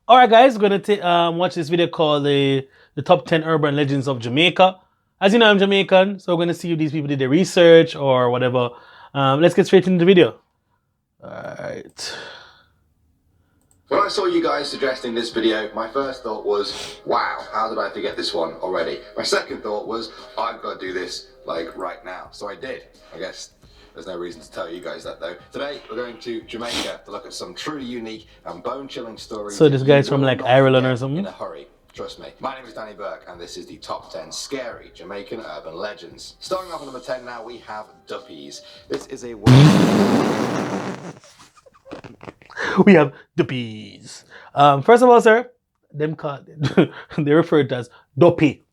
All right, guys, we're gonna watch this video called the top 10 urban legends of Jamaica. As you know, I'm Jamaican, so we're gonna see if these people did their research or whatever. Let's get straight into the video. All right. When I saw you guys suggesting this video, my first thought was, wow, how did I forget this one already? My second thought was, I've got to do this, like, right now. So I did. I guess there's no reason to tell you guys that, though. Today, we're going to Jamaica to look at some truly unique and bone-chilling stories. So this guy's from like Ireland or something? In a hurry. Trust me. My name is Danny Burke, and this is the top 10 scary Jamaican urban legends. Starting off at number 10 now, we have Duppies. This is a... We have Duppies. First of all, sir, them called they referred to as Duppy.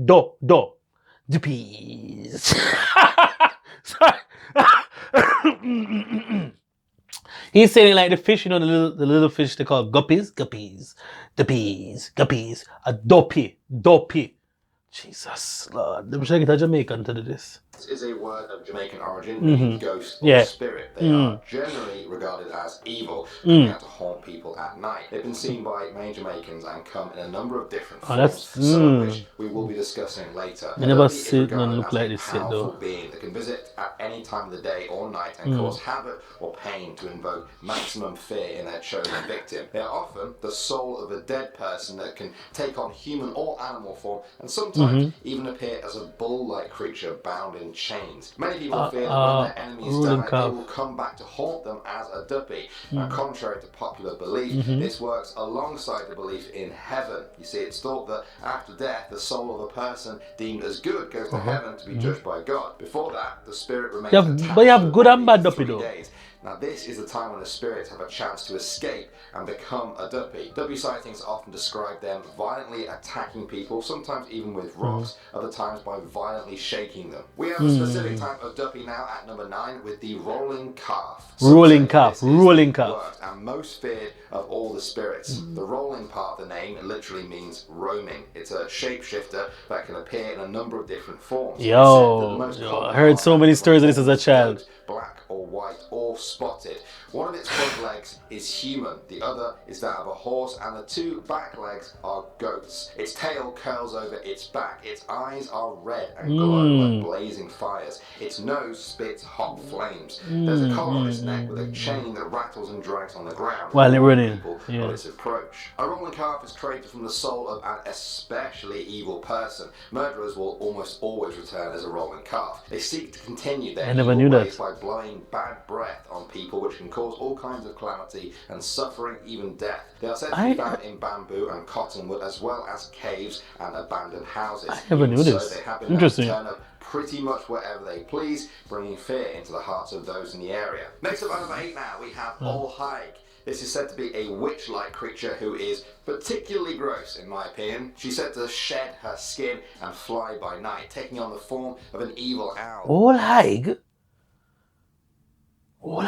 Duppies. Sorry. He's saying like the fish, you know, the little fish they call guppies. A duppy. Jesus, Lord. Them should get a Jamaican to do this. This is a word of Jamaican origin, meaning ghost or spirit. They are generally regarded as evil, coming out to haunt people at night. They've been seen by many Jamaicans and come in a number of different forms, some of which we will be discussing later. I never see it and look like this yet, though. Being that can visit at any time of the day or night and cause havoc or pain to invoke maximum fear in their chosen victim. They are often the soul of a dead person that can take on human or animal form and sometimes even appear as a bull-like creature bound in chains. Many people fear that when their enemies die, they will come back to haunt them as a duppy. Now, contrary to popular belief, this works alongside the belief in heaven. You see, it's thought that after death, the soul of a person deemed as good goes to heaven to be judged by God. Before that, the spirit remains attached. But you have good and bad duppy, though. Now, this is the time when the spirits have a chance to escape and become a duppy. Duppy sightings often describe them violently attacking people, sometimes even with rocks, other times by violently shaking them. We have a specific type of duppy now at number 9 with the rolling calf. Rolling calf. And most feared of all the spirits. The rolling part of the name literally means roaming. It's a shapeshifter that can appear in a number of different forms. I heard so many stories of this as a child. Black or white or spotted. One of its front legs is human, the other is that of a horse, and the two back legs are goats. Its tail curls over its back, its eyes are red and glow like blazing fires, its nose spits hot flames. There's a collar on its neck with a chain that rattles and drags on the ground while they're running of its approach. A rolling calf is created from the soul of an especially evil person. Murderers will almost always return as a rolling calf. They seek to continue their evil ways by blowing bad breath on people, which can cause all kinds of calamity and suffering, even death. They are said to be found in bamboo and cottonwood, as well as caves and abandoned houses. I never knew this. They have been Interesting. Turn up pretty much wherever they please, bringing fear into the hearts of those in the area. Next up, at number 8 now, we have Old Hag. This is said to be a witch-like creature who is particularly gross, in my opinion. She's said to shed her skin and fly by night, taking on the form of an evil owl. Old Hag? What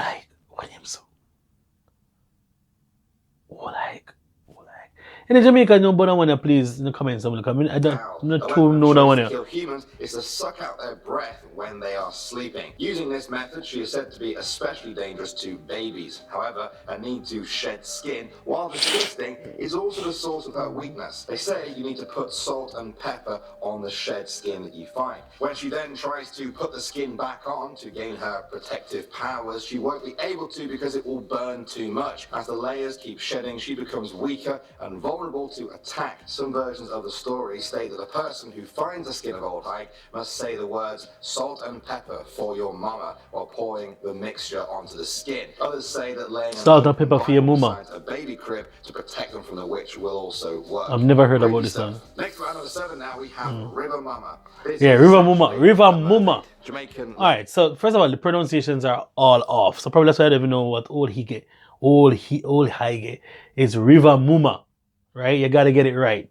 name so? Old Hag. In the Jamaica, no, but I want to please in the comments. I'm not too know that one. Kill humans is to suck out their breath when they are sleeping. Using this method, she is said to be especially dangerous to babies. However, a need to shed skin, while disgusting, is also the source of her weakness. They say you need to put salt and pepper on the shed skin that you find. When she then tries to put the skin back on to gain her protective powers, she won't be able to because it will burn too much. As the layers keep shedding, she becomes weaker and vulnerable to attack. Some versions of the story state that a person who finds the skin of Old Hag must say the words salt and pepper for your mama while pouring the mixture onto the skin. Others say that laying salt and pepper for your mama, a baby crib to protect them from the witch, will also work. I've never heard about this one. Next round number 7 now, we have River Mumma. River Mumma. Jamaican. Alright, so first of all, the pronunciations are all off. So probably that's why I don't even know what Old Hag is. River Mumma. Right? You gotta get it right.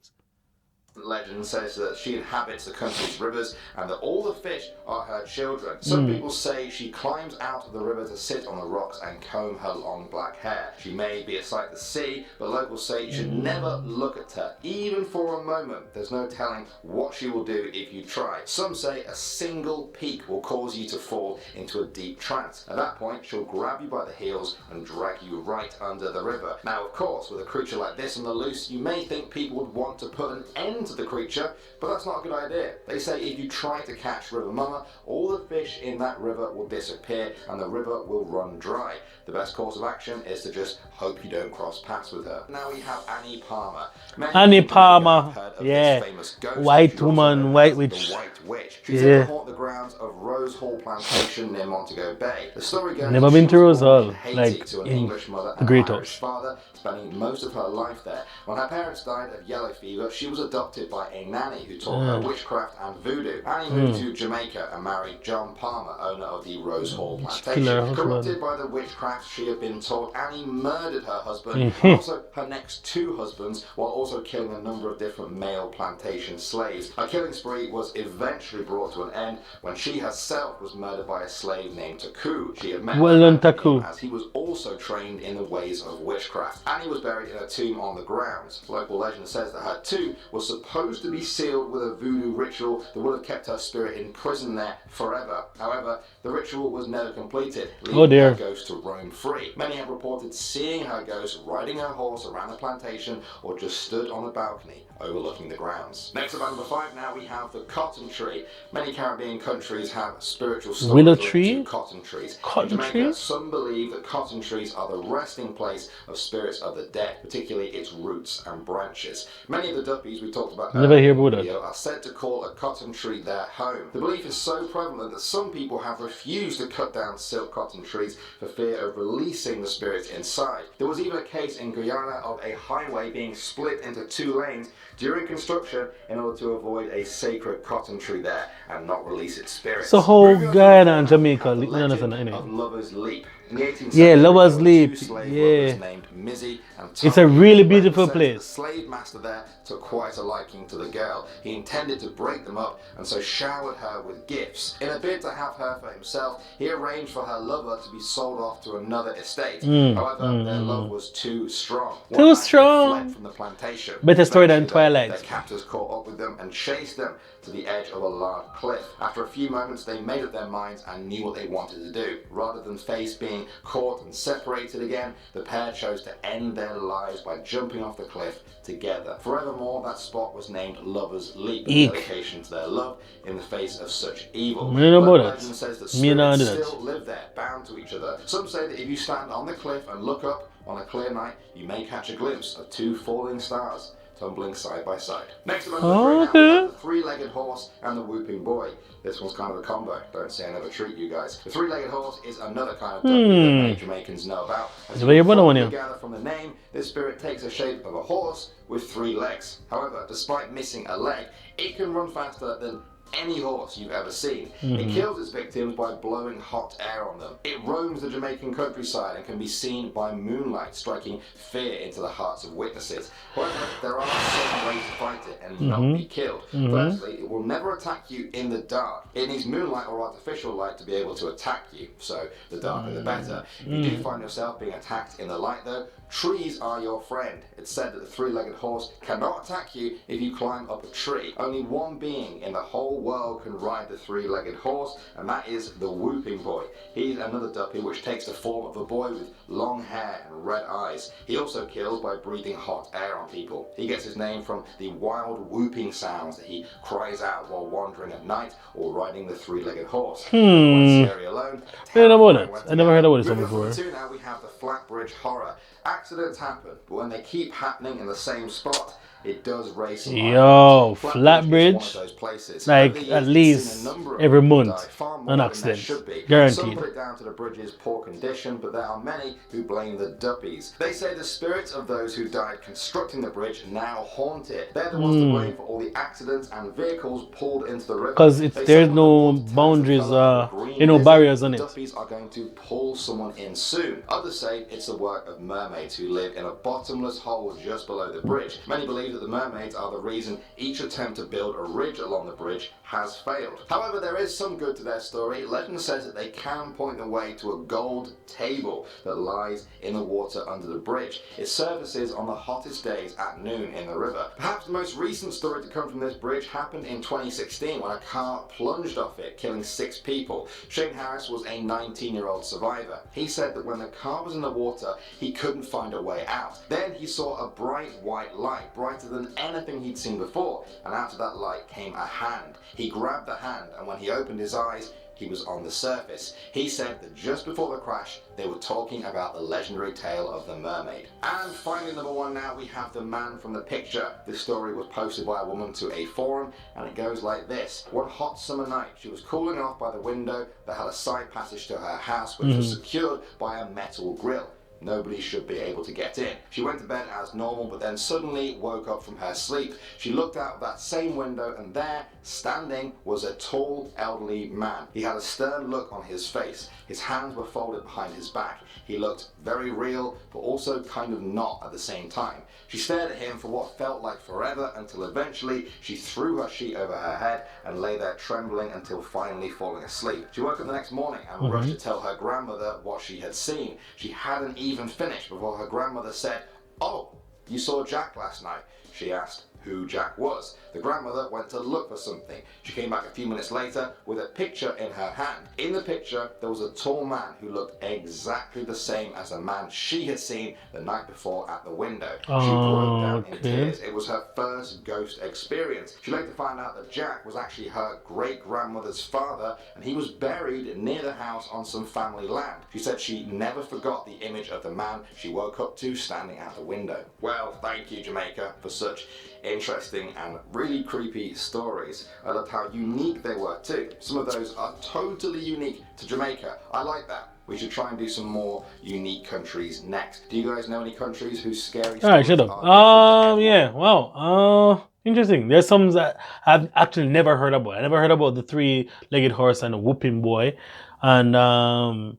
legend says that she inhabits the country's rivers and that all the fish are her children. Some people say she climbs out of the river to sit on the rocks and comb her long black hair. She may be a sight to see, but locals say you should never look at her, even for a moment. There's no telling what she will do if you try. Some say a single peek will cause you to fall into a deep trance. At that point, she'll grab you by the heels and drag you right under the river. Now, of course, with a creature like this on the loose, you may think people would want to put an end to the creature, but that's not a good idea. They say if you try to catch River Mumma, all the fish in that river will disappear and the river will run dry. The best course of action is to just hope you don't cross paths with her. Now we have Annie Palmer. Annie Palmer, yeah, Ghost. white woman, white witch. The White Witch. She's said to haunt the grounds of Rose Hall Plantation near Montego Bay. The story goes Never been to Rose Hall, like to an English mother and Great an Irish House. father, spending most of her life there. When her parents died of yellow fever, she was adopted by a nanny who taught her witchcraft and voodoo. Annie moved to Jamaica and married John Palmer, owner of the Rose Hall Plantation. Corrupted by the witchcraft she had been taught, Annie murdered her husband and also her next two husbands, while also killing a number of different male plantation slaves. Her killing spree was eventually brought to an end when she herself was murdered by a slave named Taku. She had met Taku, as he was also trained in the ways of witchcraft. Annie was buried in a tomb on the grounds. Local legend says that her tomb was supposed to be sealed with a voodoo ritual that would have kept her spirit in prison there forever. However, the ritual was never completed, leaving her ghost to roam free. Many have reported seeing her ghost riding her horse around the plantation or just stood on a balcony overlooking the grounds. Next up at number 5 now we have the cotton tree. Many Caribbean countries have spiritual stories willow linked tree? to cotton trees. Cotton In Jamaica, tree? some believe that cotton trees are the resting place of spirits of the dead, particularly its roots and branches. Many of the Duppies we talked about Never hear in the about video are said to call a cotton tree their home. The belief is so prevalent that some people have refused to cut down silk cotton trees for fear of releasing the spirits inside. There was even a case in Guyana of a highway being split into 2 lanes during construction in order to avoid a sacred cotton tree there and not release its spirits. So how Guyana and Jamaica, The legend anyway. of Lover's Leap. In the 18th Yeah, century, Lover's there were Leap, 2 slave yeah. lovers named Mizzy and It's a Tommy. really Legend beautiful says place. The slave master there took quite a liking to the girl. He intended to break them up and so showered her with gifts. In a bid to have her for himself, he arranged for her lover to be sold off to another estate. However, their love was too strong. One night they fled from the plantation. Better story than Eventually, Twilight. Their captors caught up with them and chased them to the edge of a large cliff. After a few moments, they made up their minds and knew what they wanted to do. Rather than face being caught and separated again, the pair chose to end their lives by jumping off the cliff together. Forevermore, that spot was named Lover's Leap, in dedication to their love in the face of such evil. Legend says that spirits still live there, bound to each other. Some say that if you stand on the cliff and look up on a clear night, you may catch a glimpse of 2 falling stars tumbling side by side. Next up, we have the 3-legged horse and the whooping boy. This one's kind of a combo. Don't say I never treat you guys. The 3-legged horse is another kind of duppy that many Jamaicans know about. As you can gather from the name, this spirit takes the shape of a horse with 3 legs. However, despite missing a leg, it can run faster than any horse you've ever seen. It kills its victims by blowing hot air on them. It roams the Jamaican countryside and can be seen by moonlight, striking fear into the hearts of witnesses. However, there are some ways to fight it and not be killed. Firstly, it will never attack you in the dark. It needs moonlight or artificial light to be able to attack you, so the darker the better. If you do find yourself being attacked in the light though, trees are your friend. It's said that the 3-legged horse cannot attack you if you climb up a tree. Only one being in the whole world can ride the 3-legged horse, and that is the whooping boy. He's another duppy which takes the form of a boy with long hair and red eyes. He also kills by breathing hot air on people. He gets his name from the wild whooping sounds that he cries out while wandering at night or riding the 3-legged horse. Scary alone. I never heard about this one before. Now we have the Flatbridge Horror. Accidents happen, but when they keep happening in the same spot, it does raise some Yo, Flatbridge, like at least every month, an accident, guaranteed. Some put it down to the bridge's poor condition, but there are many who blame the Duppies. They say the spirits of those who died constructing the bridge now haunt it. They're the ones to blame for all the accidents and vehicles pulled into the river. Because there's no boundaries, no barriers on it. Duppies are going to pull someone in soon. Others say it's the work of mermaids who live in a bottomless hole just below the bridge. Many believe that the mermaids are the reason each attempt to build a ridge along the bridge has failed. However, there is some good to their story. Legend says that they can point the way to a gold table that lies in the water under the bridge. It surfaces on the hottest days at noon in the river. Perhaps the most recent story to come from this bridge happened in 2016 when a car plunged off it, killing 6 people. Shane Harris was a 19-year-old survivor. He said that when the car was in the water, he couldn't find a way out. Then he saw a bright white light, brighter than anything he'd seen before, and out of that light came a hand. He grabbed the hand, and when he opened his eyes, he was on the surface. He said that just before the crash, they were talking about the legendary tale of the mermaid. And finally, number 1 now, we have the man from the picture. This story was posted by a woman to a forum, and it goes like this. One hot summer night, she was cooling off by the window that had a side passage to her house, which was secured by a metal grill. Nobody should be able to get in. She went to bed as normal, but then suddenly woke up from her sleep. She looked out of that same window, and there, standing, was a tall, elderly man. He had a stern look on his face. His hands were folded behind his back. He looked very real, but also kind of not at the same time. She stared at him for what felt like forever, until eventually she threw her sheet over her head and lay there trembling until finally falling asleep. She woke up the next morning and rushed to tell her grandmother what she had seen. She hadn't even finished before her grandmother said, "Oh, you saw Jack last night?" She asked who Jack was. The grandmother went to look for something. She came back a few minutes later with a picture in her hand. In the picture, there was a tall man who looked exactly the same as the man she had seen the night before at the window. She broke down in tears. It was her first ghost experience. She later found out that Jack was actually her great-grandmother's father, and he was buried near the house on some family land. She said she never forgot the image of the man she woke up to standing at the window. Well, thank you, Jamaica, for such interesting and really creepy stories. I loved how unique they were too. Some of those are totally unique to Jamaica. I like that. We should try and do some more unique countries next. Do you guys know any countries whose scary stories shut up. Yeah, wow. Interesting. There's some that I've actually never heard about. I never heard about the 3-legged horse and the whooping boy. And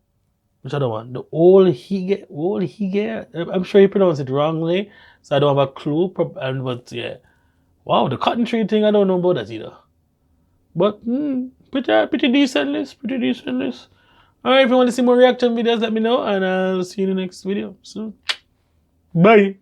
which other one? The old hige. I'm sure you pronounced it wrongly, so I don't have a clue. But yeah, wow, the cotton tree thing, I don't know about that either. But pretty decent list. Pretty decent list. All right, if you want to see more reaction videos, let me know, and I'll see you in the next video soon. Bye.